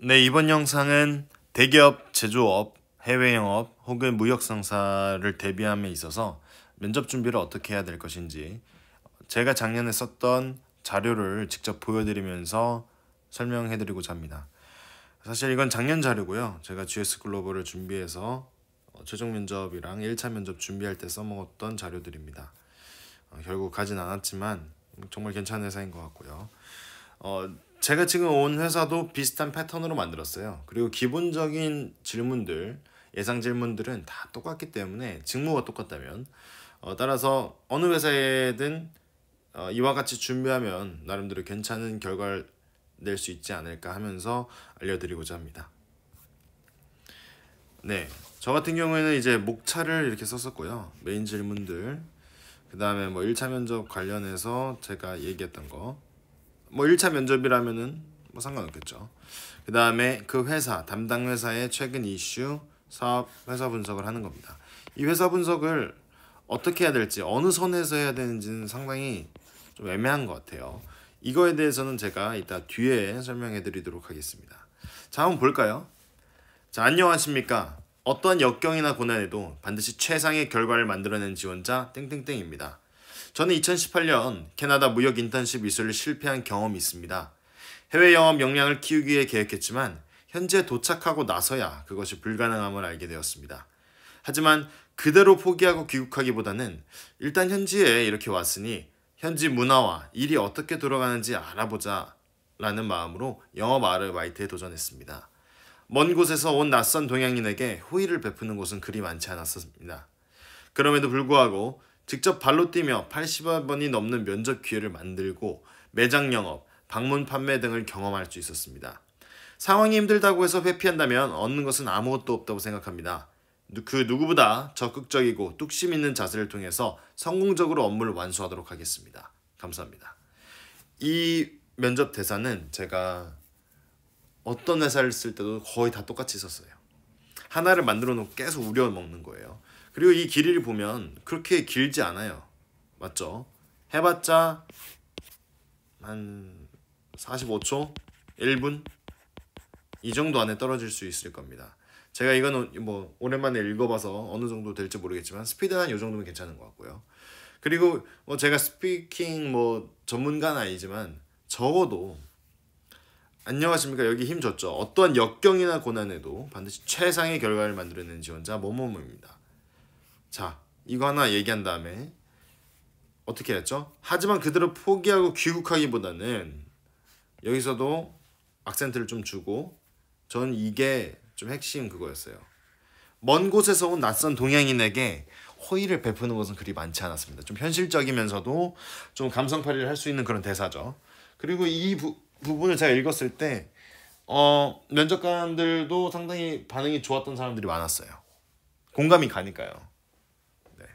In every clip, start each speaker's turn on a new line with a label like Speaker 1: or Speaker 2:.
Speaker 1: 네, 이번 영상은 대기업, 제조업, 해외 영업 혹은 무역 상사를 대비함에 있어서 면접 준비를 어떻게 해야 될 것인지 제가 작년에 썼던 자료를 직접 보여드리면서 설명해드리고자 합니다. 사실 이건 작년 자료고요. 제가 GS 글로벌을 준비해서 최종 면접이랑 1차 면접 준비할 때 써먹었던 자료들입니다. 결국 가진 않았지만 정말 괜찮은 회사인 것 같고요. 제가 지금 온 회사도 비슷한 패턴으로 만들었어요. 그리고 기본적인 질문들, 예상 질문들은 다 똑같기 때문에 직무가 똑같다면 따라서 어느 회사에든 이와 같이 준비하면 나름대로 괜찮은 결과를 낼 수 있지 않을까 하면서 알려드리고자 합니다. 네, 저 같은 경우에는 이제 목차를 이렇게 썼었고요. 메인 질문들, 그 다음에 뭐 1차 면접 관련해서 제가 얘기했던 거, 뭐 1차 면접이라면은 뭐 상관없겠죠. 그 다음에 그 회사, 담당 회사의 최근 이슈, 사업, 회사 분석을 하는 겁니다. 이 회사 분석을 어떻게 해야 될지, 어느 선에서 해야 되는지는 상당히 좀 애매한 것 같아요. 이거에 대해서는 제가 이따 뒤에 설명해 드리도록 하겠습니다. 자, 한번 볼까요? 자, 안녕하십니까. 어떠한 역경이나 고난에도 반드시 최상의 결과를 만들어낸 지원자 땡땡땡입니다. 저는 2018년 캐나다 무역 인턴십 이수를 실패한 경험이 있습니다. 해외 영업 역량을 키우기 위해 계획했지만 현재 도착하고 나서야 그것이 불가능함을 알게 되었습니다. 하지만 그대로 포기하고 귀국하기보다는 일단 현지에 이렇게 왔으니 현지 문화와 일이 어떻게 돌아가는지 알아보자 라는 마음으로 영업 아르바이트에 도전했습니다. 먼 곳에서 온 낯선 동양인에게 호의를 베푸는 곳은 그리 많지 않았습니다. 그럼에도 불구하고 직접 발로 뛰며 80여 번이 넘는 면접 기회를 만들고 매장 영업, 방문 판매 등을 경험할 수 있었습니다. 상황이 힘들다고 해서 회피한다면 얻는 것은 아무것도 없다고 생각합니다. 그 누구보다 적극적이고 뚝심 있는 자세를 통해서 성공적으로 업무를 완수하도록 하겠습니다. 감사합니다. 이 면접 대사는 제가 어떤 회사를 쓸 때도 거의 다 똑같이 썼어요. 하나를 만들어 놓고 계속 우려먹는 거예요. 그리고 이 길이를 보면 그렇게 길지 않아요. 맞죠? 해봤자 한 45초? 1분? 이 정도 안에 떨어질 수 있을 겁니다. 제가 이거는 뭐 오랜만에 읽어봐서 어느 정도 될지 모르겠지만 스피드는 이 정도면 괜찮은 것 같고요. 그리고 뭐 제가 스피킹 뭐 전문가는 아니지만 적어도 안녕하십니까. 여기 힘 줬죠. 어떠한 역경이나 고난에도 반드시 최상의 결과를 만들어내는 지원자 뭐뭐뭐입니다. 자, 이거 하나 얘기한 다음에 어떻게 했죠? 하지만 그대로 포기하고 귀국하기보다는 여기서도 악센트를 좀 주고 전 이게 좀 핵심 그거였어요. 먼 곳에서 온 낯선 동양인에게 호의를 베푸는 것은 그리 많지 않았습니다. 좀 현실적이면서도 좀 감성팔이를 할 수 있는 그런 대사죠. 그리고 이 부분을 제가 읽었을 때 면접관들도 상당히 반응이 좋았던 사람들이 많았어요. 공감이 가니까요. 네.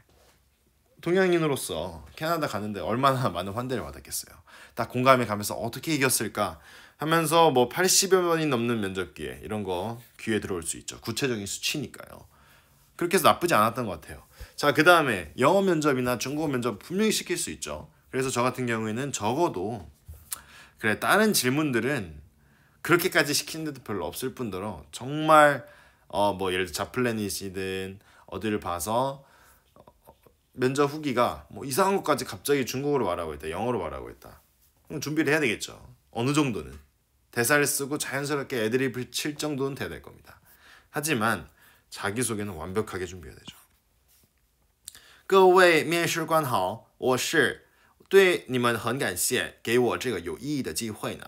Speaker 1: 동양인으로서 캐나다 가는데 얼마나 많은 환대를 받았겠어요. 딱 공감이 가면서 어떻게 이겼을까 하면서 뭐 80여 번이 넘는 면접 기회 이런 거 귀에 들어올 수 있죠. 구체적인 수치니까요. 그렇게 해서 나쁘지 않았던 것 같아요. 자, 그 다음에 영어 면접이나 중국어 면접 분명히 시킬 수 있죠. 그래서 저 같은 경우에는 적어도 그래 다른 질문들은 그렇게까지 시키는 데도 별로 없을 뿐더러 정말 뭐 예를 들어 자플래닛이든 어디를 봐서 면접 후기가 뭐 이상한 것까지 갑자기 중국어로 말하고 있다, 영어로 말하고 있다. 그럼 준비를 해야 되겠죠. 어느 정도는 대사를 쓰고 자연스럽게 애드립을 칠 정도는 돼야 될 겁니다. 하지만 자기소개는 완벽하게 준비해야 되죠. 各位面试官好，我是对你们很感谢给我这个有意义的机会呢。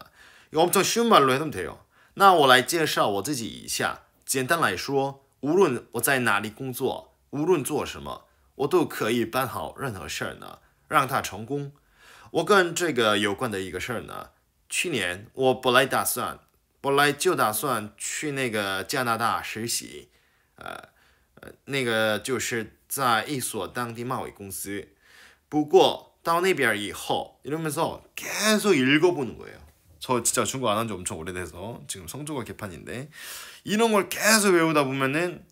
Speaker 1: 이거 엄청 쉬운 말로 해도 돼요. 那我来介绍我自己一下。简单来说，无论我在哪里工作，无论做什么，我都可以办好任何事儿呢，让它成功。我跟这个有关的一个事儿呢，去年我本来就打算去那个加拿大实习，那个就是在一所当地贸易公司。不过到那边以后 이러면서 계속 읽어보는 거예요. 저 진짜 중국어 안 한 지 엄청 오래돼서 지금 성조가 개판인데 이런 걸 계속 외우다 보면은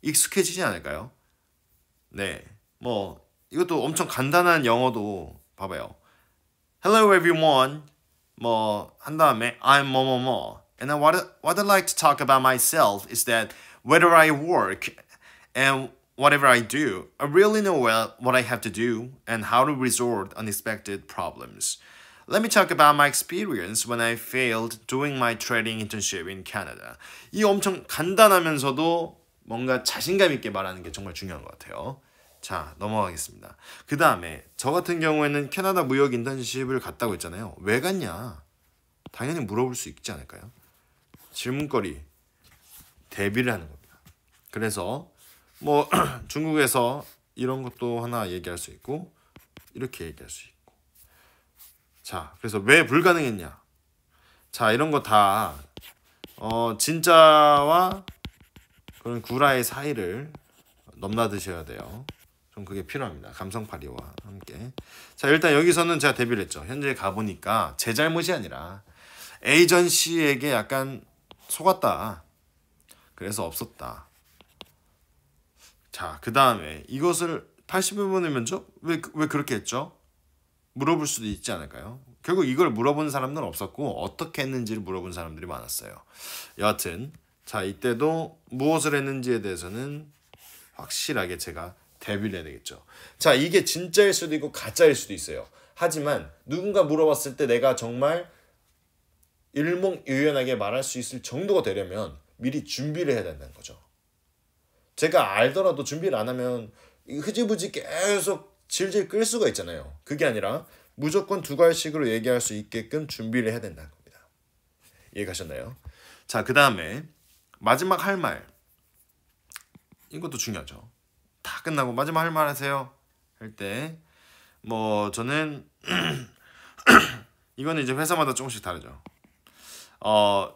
Speaker 1: 익숙해지지 않을까요? 네, 뭐 이것도 엄청 간단한 영어도 봐봐요. Hello everyone. 뭐 한 다음에 I'm 뭐뭐뭐 And what I like to talk about myself is that whether I work and whatever I do, I really know well what I have to do and how to resolve unexpected problems. Let me talk about my experience when I failed doing my trading internship in Canada. 이 엄청 간단하면서도 뭔가 자신감 있게 말하는 게 정말 중요한 것 같아요. 자, 넘어가겠습니다. 그 다음에 저 같은 경우에는 캐나다 무역 인턴십을 갔다고 했잖아요. 왜 갔냐? 당연히 물어볼 수 있지 않을까요? 질문거리, 대비를 하는 겁니다. 그래서 뭐 중국에서 이런 것도 하나 얘기할 수 있고 이렇게 얘기할 수 있고 자, 그래서 왜 불가능했냐? 자, 이런 거 다 진짜와 그런 구라의 사이를 넘나드셔야 돼요. 좀 그게 필요합니다. 감성파리와 함께. 자, 일단 여기서는 제가 데뷔를 했죠. 현재 가보니까 제 잘못이 아니라 에이전시에게 약간 속았다. 그래서 없었다. 자, 그 다음에 이것을 80일분의 면접? 왜 그렇게 했죠? 물어볼 수도 있지 않을까요? 결국 이걸 물어본 사람들은 없었고 어떻게 했는지를 물어본 사람들이 많았어요. 여하튼 자, 이때도 무엇을 했는지에 대해서는 확실하게 제가 대비를 해야 되겠죠. 자, 이게 진짜일 수도 있고 가짜일 수도 있어요. 하지만 누군가 물어봤을 때 내가 정말 일목요연하게 말할 수 있을 정도가 되려면 미리 준비를 해야 된다는 거죠. 제가 알더라도 준비를 안 하면 흐지부지 계속 질질 끌 수가 있잖아요. 그게 아니라 무조건 두 갈식으로 얘기할 수 있게끔 준비를 해야 된다는 겁니다. 이해가셨나요? 자, 그 다음에 마지막 할 말. 이것도 중요하죠. 다 끝나고 마지막 할 말 하세요. 할 때 뭐 저는 이거는 이제 회사마다 조금씩 다르죠.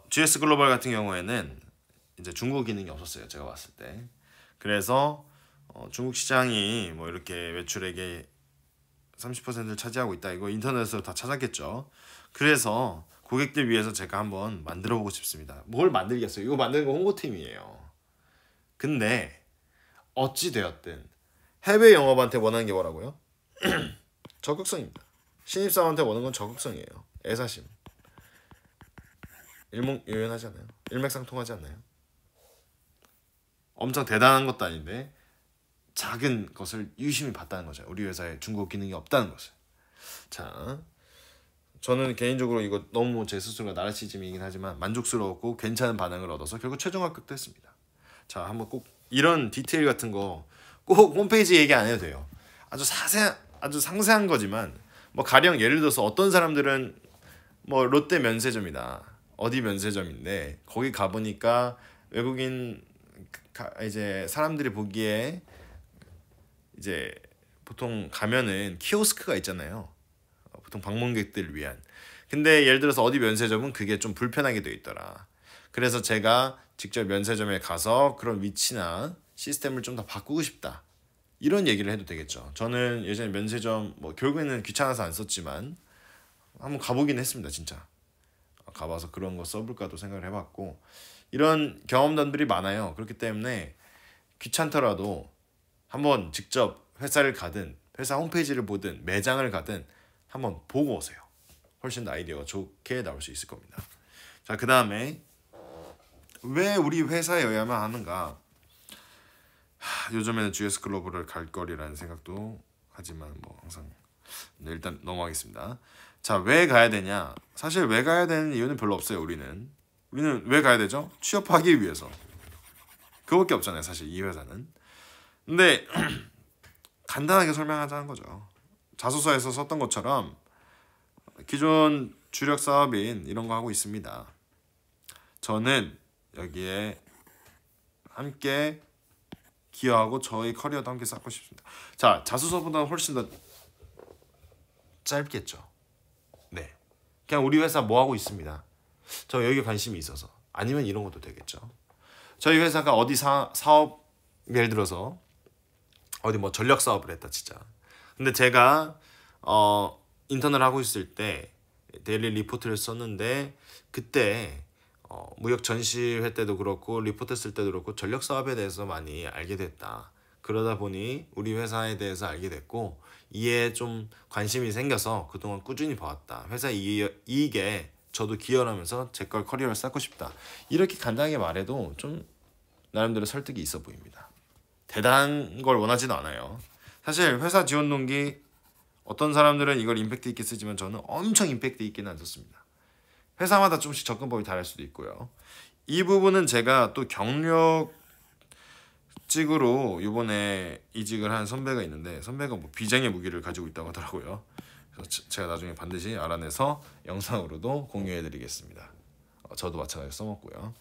Speaker 1: GS 글로벌 같은 경우에는 이제 중국 기능이 없었어요. 제가 봤을 때. 그래서 중국 시장이 뭐 이렇게 매출액의 30%를 차지하고 있다. 이거 인터넷으로 다 찾았겠죠. 그래서 고객들 위해서 제가 한번 만들어 보고 싶습니다. 뭘 만들겠어요? 이거 만드는 거 홍보팀이에요. 근데 어찌 되었든 해외 영업한테 원하는 게 뭐라고요? 적극성입니다. 신입사원한테 원하는 건 적극성이에요. 애사심. 일목요연하지 않아요? 일맥상통하지 않나요? 엄청 대단한 것도 아닌데 작은 것을 유심히 봤다는 거죠. 우리 회사에 중국 기능이 없다는 것을. 자, 저는 개인적으로 이거 너무 제 스스로가 나라시즘이긴 하지만 만족스러웠고 괜찮은 반응을 얻어서 결국 최종 합격도 했습니다. 자, 한번 꼭 이런 디테일 같은 거 꼭 홈페이지 얘기 안 해도 돼요. 아주 상세한 거지만 뭐 가령 예를 들어서 어떤 사람들은 뭐 롯데 면세점이다. 어디 면세점인데 거기 가보니까 외국인 이제 사람들이 보기에 이제 보통 가면은 키오스크가 있잖아요. 보통 방문객들을 위한. 근데 예를 들어서 어디 면세점은 그게 좀 불편하게 되어 있더라. 그래서 제가 직접 면세점에 가서 그런 위치나 시스템을 좀 더 바꾸고 싶다. 이런 얘기를 해도 되겠죠. 저는 예전에 면세점 뭐 결국에는 귀찮아서 안 썼지만 한번 가보긴 했습니다. 진짜. 가봐서 그런 거 써볼까도 생각을 해봤고 이런 경험담들이 많아요. 그렇기 때문에 귀찮더라도 한번 직접 회사를 가든 회사 홈페이지를 보든 매장을 가든 한번 보고 오세요. 훨씬 더 아이디어가 좋게 나올 수 있을 겁니다. 자, 그 다음에 왜 우리 회사여야만 하는가? 요즘에는 GS 글로벌을 갈 거리라는 생각도 하지만 뭐 항상 일단 넘어가겠습니다. 자, 왜 가야 되냐? 사실 왜 가야 되는 이유는 별로 없어요. 우리는 왜 가야 되죠? 취업하기 위해서. 그거밖에 없잖아요. 사실 이 회사는. 근데 간단하게 설명하자는 거죠. 자소서에서 썼던 것처럼 기존 주력 사업인 이런 거 하고 있습니다. 저는 여기에 함께 기여하고 저의 커리어도 함께 쌓고 싶습니다. 자, 자소서보다 훨씬 더 짧겠죠. 네, 그냥 우리 회사 뭐 하고 있습니다. 저 여기 관심이 있어서. 아니면 이런 것도 되겠죠. 저희 회사가 어디 사업 예를 들어서 어디 뭐 전력 사업을 했다 진짜. 근데 제가 인턴을 하고 있을 때 데일리 리포트를 썼는데 그때 무역 전시회 때도 그렇고 리포트 쓸 때도 그렇고 전력 사업에 대해서 많이 알게 됐다. 그러다 보니 우리 회사에 대해서 알게 됐고 이에 좀 관심이 생겨서 그동안 꾸준히 봐왔다. 회사 이익에 저도 기여를 하면서 제 걸 커리어를 쌓고 싶다. 이렇게 간단하게 말해도 좀 나름대로 설득이 있어 보입니다. 대단한 걸 원하지도 않아요. 사실 회사 지원 동기 어떤 사람들은 이걸 임팩트 있게 쓰지만 저는 엄청 임팩트 있게는 안 썼습니다. 회사마다 조금씩 접근법이 다를 수도 있고요. 이 부분은 제가 또 경력직으로 이번에 이직을 한 선배가 있는데 선배가 뭐 비장의 무기를 가지고 있다고 하더라고요. 그래서 제가 나중에 반드시 알아내서 영상으로도 공유해드리겠습니다. 저도 마찬가지로 써먹고요.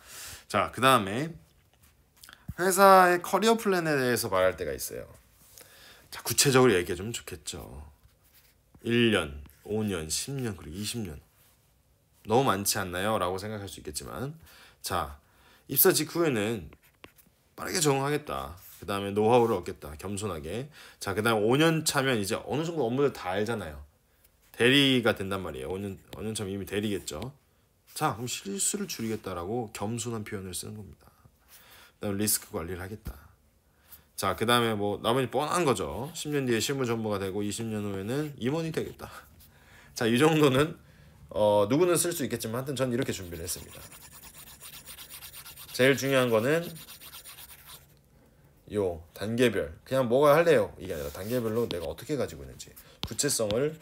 Speaker 1: 자, 그 다음에 회사의 커리어 플랜에 대해서 말할 때가 있어요. 자, 구체적으로 얘기해주면 좋겠죠. 1년, 5년, 10년, 그리고 20년 너무 많지 않나요? 라고 생각할 수 있겠지만 자, 입사 직후에는 빠르게 적응하겠다. 그 다음에 노하우를 얻겠다. 겸손하게. 자, 그 다음 5년 차면 이제 어느 정도 업무를 다 알잖아요. 대리가 된단 말이에요. 5년 차면 이미 대리겠죠. 자, 그럼 실수를 줄이겠다라고 겸손한 표현을 쓰는 겁니다. 그 다음에 리스크 관리를 하겠다. 자, 그 다음에 뭐 나머지 뻔한 거죠. 10년 뒤에 실무전무가 되고 20년 후에는 임원이 되겠다. 자, 이 정도는 누구는 쓸 수 있겠지만 하여튼 전 이렇게 준비를 했습니다. 제일 중요한 거는 요 단계별 그냥 뭐가 할래요 이게 아니라 단계별로 내가 어떻게 가지고 있는지 구체성을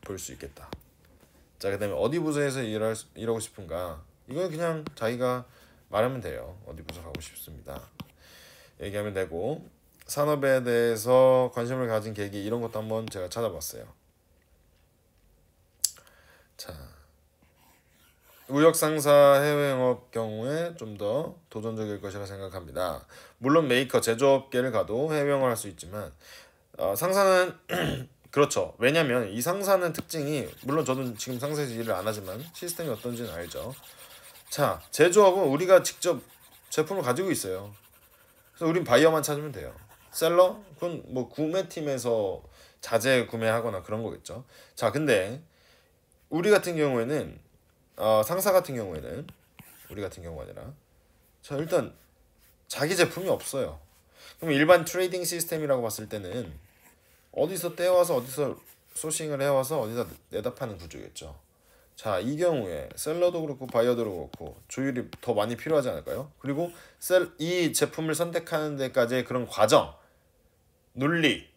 Speaker 1: 볼 수 있겠다. 자, 그 다음에 어디 부서에서 일하고 싶은가 이건 그냥 자기가 말하면 돼요. 어디 부서 가고 싶습니다 얘기하면 되고 산업에 대해서 관심을 가진 계기 이런 것도 한번 제가 찾아봤어요. 자, 무역 상사 해외 영업 경우에 좀 더 도전적일 것이라 생각합니다. 물론 메이커 제조업계를 가도 해외 영업을 할 수 있지만 상사는 그렇죠. 왜냐면 이 상사는 특징이 물론 저는 지금 상사에서 일을 안 하지만 시스템이 어떤지는 알죠. 자, 제조업은 우리가 직접 제품을 가지고 있어요. 그래서 우린 바이어만 찾으면 돼요. 셀러? 그건 뭐 구매팀에서 자재 구매하거나 그런 거겠죠. 자, 근데 우리 같은 경우에는 상사 같은 경우에는 우리 같은 경우가 아니라 자, 일단 자기 제품이 없어요. 그럼 일반 트레이딩 시스템이라고 봤을 때는 어디서 떼와서 어디서 소싱을 해와서 어디다 내다 파는 구조겠죠. 자, 이 경우에 셀러도 그렇고 바이어도 그렇고 조율이 더 많이 필요하지 않을까요? 그리고 이 제품을 선택하는 데까지의 그런 과정, 논리,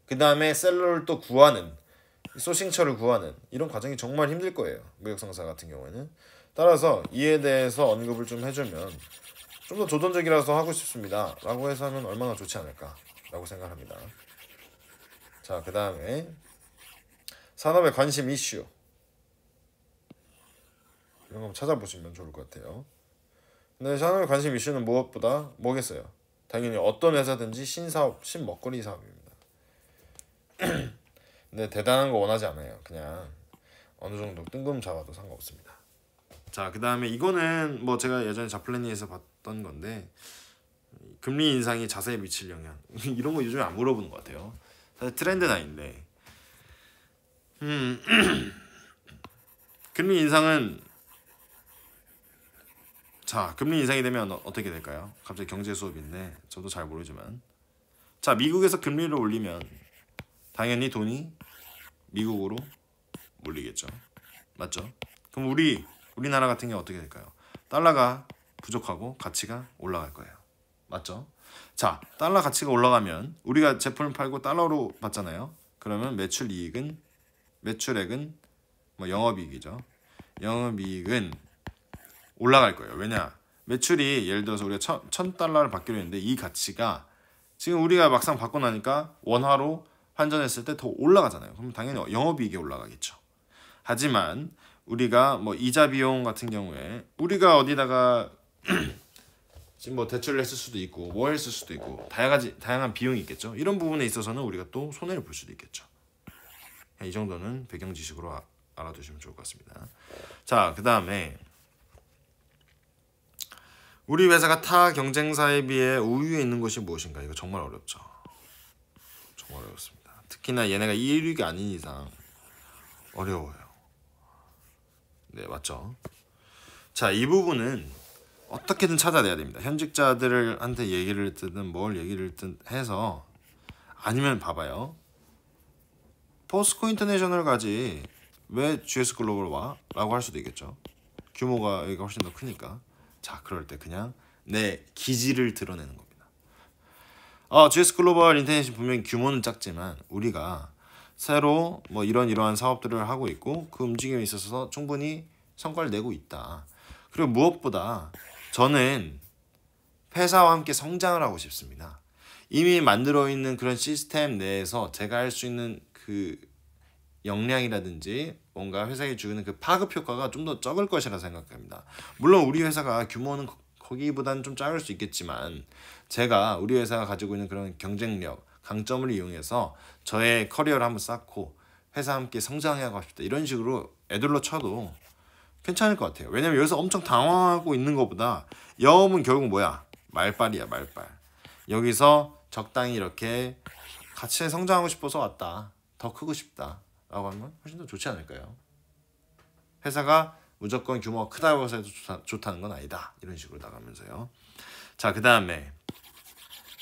Speaker 1: 그 다음에 셀러를 또 구하는 소싱처를 구하는 이런 과정이 정말 힘들 거예요. 무역상사 같은 경우에는. 따라서 이에 대해서 언급을 좀 해주면 좀 더 도전적이라서 하고 싶습니다 라고 해서 하면 얼마나 좋지 않을까 라고 생각합니다. 자, 그 다음에 산업의 관심 이슈 이런 거 찾아보시면 좋을 것 같아요. 근데 산업의 관심 이슈는 무엇보다 뭐겠어요? 당연히 어떤 회사든지 신사업, 신먹거리 사업입니다. 근데 대단한 거 원하지 않아요. 그냥 어느 정도 뜬금 잡아도 상관없습니다. 자, 그 다음에 이거는 뭐 제가 예전에 자플래니에서 봤던 건데 금리 인상이 자사에 미칠 영향 이런 거 요즘에 안 물어보는 것 같아요. 사실 트렌드는 아닌데 금리 인상은 자, 금리 인상이 되면 어떻게 될까요? 갑자기 경제 수업인데 저도 잘 모르지만 자, 미국에서 금리를 올리면 당연히 돈이 미국으로 몰리겠죠. 맞죠? 그럼 우리나라 같은 경우 어떻게 될까요? 달러가 부족하고 가치가 올라갈 거예요. 맞죠? 자, 달러 가치가 올라가면 우리가 제품을 팔고 달러로 받잖아요. 그러면 매출액은 뭐 영업이익이죠. 영업이익은 올라갈 거예요. 왜냐? 매출이 예를 들어서 우리가 1,000달러를 받기로 했는데 이 가치가 지금 우리가 막상 받고 나니까 원화로 환전했을 때 더 올라가잖아요. 그럼 당연히 영업이익이 올라가겠죠. 하지만 우리가 뭐 이자 비용 같은 경우에 우리가 어디다가 지금 뭐 대출을 했을 수도 있고 뭐 했을 수도 있고 다양한 비용이 있겠죠. 이런 부분에 있어서는 우리가 또 손해를 볼 수도 있겠죠. 이 정도는 배경 지식으로 알아두시면 좋을 것 같습니다. 자, 그 다음에 우리 회사가 타 경쟁사에 비해 우위에 있는 것이 무엇인가? 이거 정말 어렵죠. 정말 어렵습니다. 특히나 얘네가 1위가 아닌 이상 어려워요. 네, 맞죠? 자, 이 부분은 어떻게든 찾아내야 됩니다. 현직자들한테 얘기를 듣든 뭘 얘기를 듣든 해서 아니면 봐봐요. 포스코 인터내셔널 가지 왜 GS 글로벌 와? 라고 할 수도 있겠죠. 규모가 여기가 훨씬 더 크니까. 자, 그럴 때 그냥 내 기질을 드러내는 겁니다. GS 글로벌 인터넷이 분명히 규모는 작지만 우리가 새로 뭐 이러한 사업들을 하고 있고 그 움직임에 있어서 충분히 성과를 내고 있다. 그리고 무엇보다 저는 회사와 함께 성장을 하고 싶습니다. 이미 만들어 있는 그런 시스템 내에서 제가 할 수 있는 그 역량이라든지 뭔가 회사에 주는 그 파급 효과가 좀 더 적을 것이라 생각합니다. 물론 우리 회사가 규모는 거기보다는 좀 작을 수 있겠지만 제가 우리 회사가 가지고 있는 그런 경쟁력, 강점을 이용해서 저의 커리어를 한번 쌓고 회사와 함께 성장해가고 싶다. 이런 식으로 애들로 쳐도 괜찮을 것 같아요. 왜냐면 여기서 엄청 당황하고 있는 것보다 영업은 결국 뭐야? 말빨이야, 말빨. 여기서 적당히 이렇게 같이 성장하고 싶어서 왔다. 더 크고 싶다. 라고 하면 훨씬 더 좋지 않을까요? 회사가 무조건 규모가 크다고 해서 좋다는 건 아니다. 이런 식으로 나가면서요. 자, 그 다음에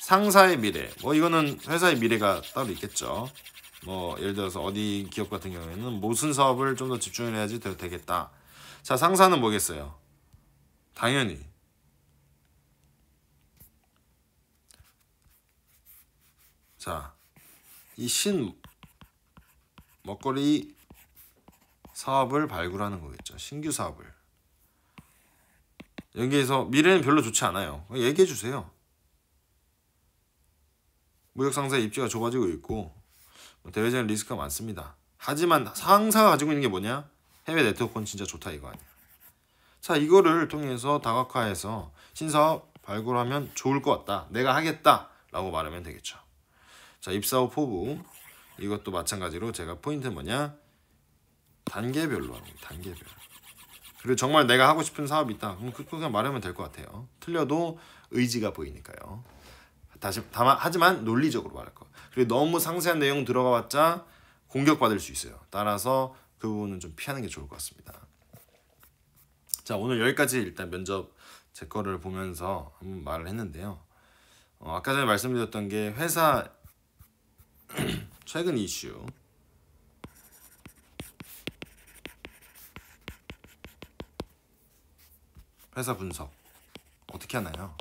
Speaker 1: 상사의 미래. 뭐 이거는 회사의 미래가 따로 있겠죠. 뭐 예를 들어서 어디 기업 같은 경우에는 무슨 사업을 좀 더 집중을 해야지 되겠다. 자, 상사는 뭐겠어요? 당연히 자, 이 먹거리 사업을 발굴하는 거겠죠. 신규 사업을. 여기에서 미래는 별로 좋지 않아요. 얘기해 주세요. 무역 상사의 입지가 좁아지고 있고 대외적인 리스크가 많습니다. 하지만 상사가 가지고 있는 게 뭐냐? 해외 네트워크는 진짜 좋다 이거 아니야. 자, 이거를 통해서 다각화해서 신사업 발굴하면 좋을 것 같다. 내가 하겠다 라고 말하면 되겠죠. 자, 입사 후 포부. 이것도 마찬가지로 제가 포인트는 뭐냐? 단계별로 하는 거예요. 단계별. 그리고 정말 내가 하고 싶은 사업이 있다. 그럼 그냥 말하면 될 것 같아요. 틀려도 의지가 보이니까요. 하지만 논리적으로 말할 거. 그리고 너무 상세한 내용 들어가봤자 공격받을 수 있어요. 따라서 그 부분은 좀 피하는 게 좋을 것 같습니다. 자, 오늘 여기까지 일단 면접 제 거를 보면서 한번 말을 했는데요. 아까 전에 말씀드렸던 게 회사 최근 이슈. 회사 분석 어떻게 하나요?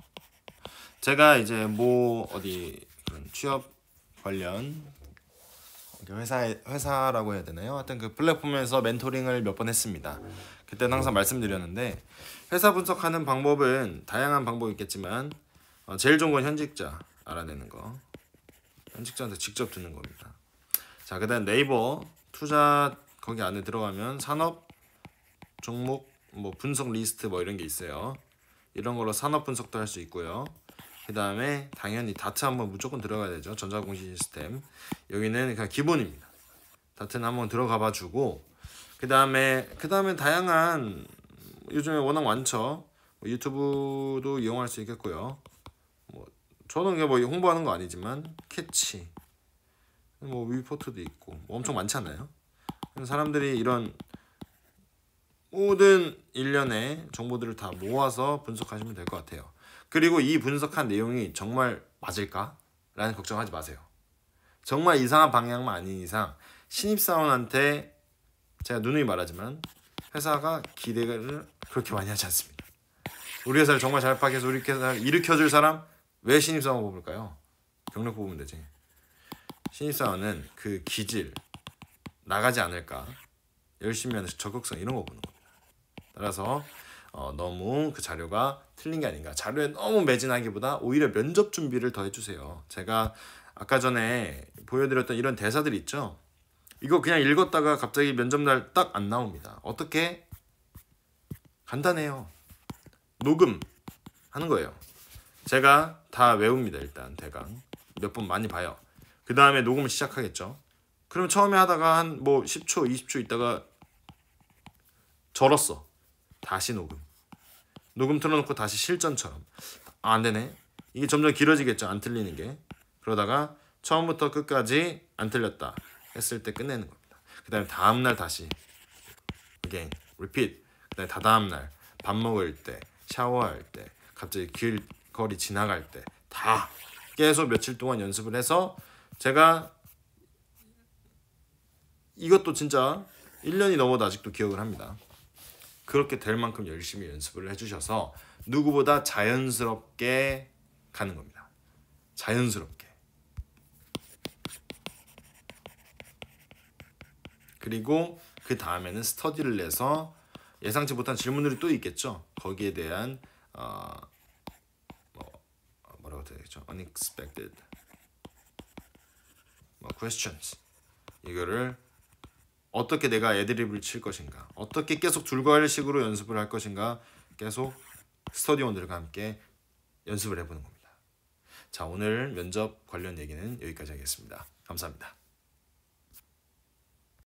Speaker 1: 제가 이제 어디 그런 취업 관련 회사라고 해야 되나요? 하여튼 그 플랫폼에서 멘토링을 몇 번 했습니다. 그때는 항상 말씀드렸는데 회사 분석하는 방법은 다양한 방법이 있겠지만 제일 좋은 건 현직자 알아내는 거. 현직자한테 직접 듣는 겁니다. 자, 그다음 네이버 투자 거기 안에 들어가면 산업 종목 뭐 분석 리스트 뭐 이런 게 있어요. 이런 걸로 산업 분석도 할 수 있고요. 그 다음에 당연히 다트 한번 무조건 들어가야 되죠. 전자공시 시스템. 여기는 그냥 기본입니다. 다트는 한번 들어가 봐주고 그 다음에 다양한 요즘에 워낙 많죠. 유튜브도 이용할 수 있겠고요. 저는 그냥 홍보하는 거 아니지만 캐치 위포트도 있고 엄청 많지 않나요? 사람들이 이런 모든 일련의 정보들을 다 모아서 분석하시면 될 것 같아요. 그리고 이 분석한 내용이 정말 맞을까? 라는 걱정하지 마세요. 정말 이상한 방향만 아닌 이상 신입사원한테 제가 누누이 말하지만 회사가 기대를 그렇게 많이 하지 않습니다. 우리 회사를 정말 잘 파악해서 우리 회사를 일으켜줄 사람 왜 신입사원 뽑을까요? 경력 뽑으면 되지. 신입사원은 그 기질 나가지 않을까 열심히 하는 적극성 이런 거 보는 겁니다. 따라서 너무 그 자료가 틀린 게 아닌가. 자료에 너무 매진하기보다 오히려 면접 준비를 더 해주세요. 제가 아까 전에 보여드렸던 이런 대사들 있죠. 이거 그냥 읽었다가 갑자기 면접날 딱 안 나옵니다. 어떻게? 간단해요. 녹음하는 거예요. 제가 다 외웁니다. 일단 대강 몇 번 많이 봐요. 그 다음에 녹음을 시작하겠죠. 그럼 처음에 하다가 한 10초 20초 있다가 절었어. 다시 녹음 틀어놓고 다시 실전처럼 안 되네. 이게 점점 길어지겠죠. 안 틀리는 게. 그러다가 처음부터 끝까지 안 틀렸다 했을 때 끝내는 겁니다. 그 다음에 다음날 다시 again, repeat. 그 다음에 다다음날 밥 먹을 때, 샤워할 때, 갑자기 길거리 지나갈 때 다 계속 며칠 동안 연습을 해서 제가 이것도 진짜 1년이 넘어도 아직도 기억을 합니다. 그렇게 될 만큼 열심히 연습을 해주셔서 누구보다 자연스럽게 가는 겁니다. 자연스럽게. 그리고 그 다음에는 스터디를 내서 예상치 못한 질문들이 또 있겠죠. 거기에 대한 뭐라고 해야 되겠죠? unexpected questions. 이거를 어떻게 내가 애드립을 칠 것인가, 어떻게 계속 줄거리식으로 연습을 할 것인가, 계속 스터디원들과 함께 연습을 해보는 겁니다. 자, 오늘 면접 관련 얘기는 여기까지 하겠습니다. 감사합니다.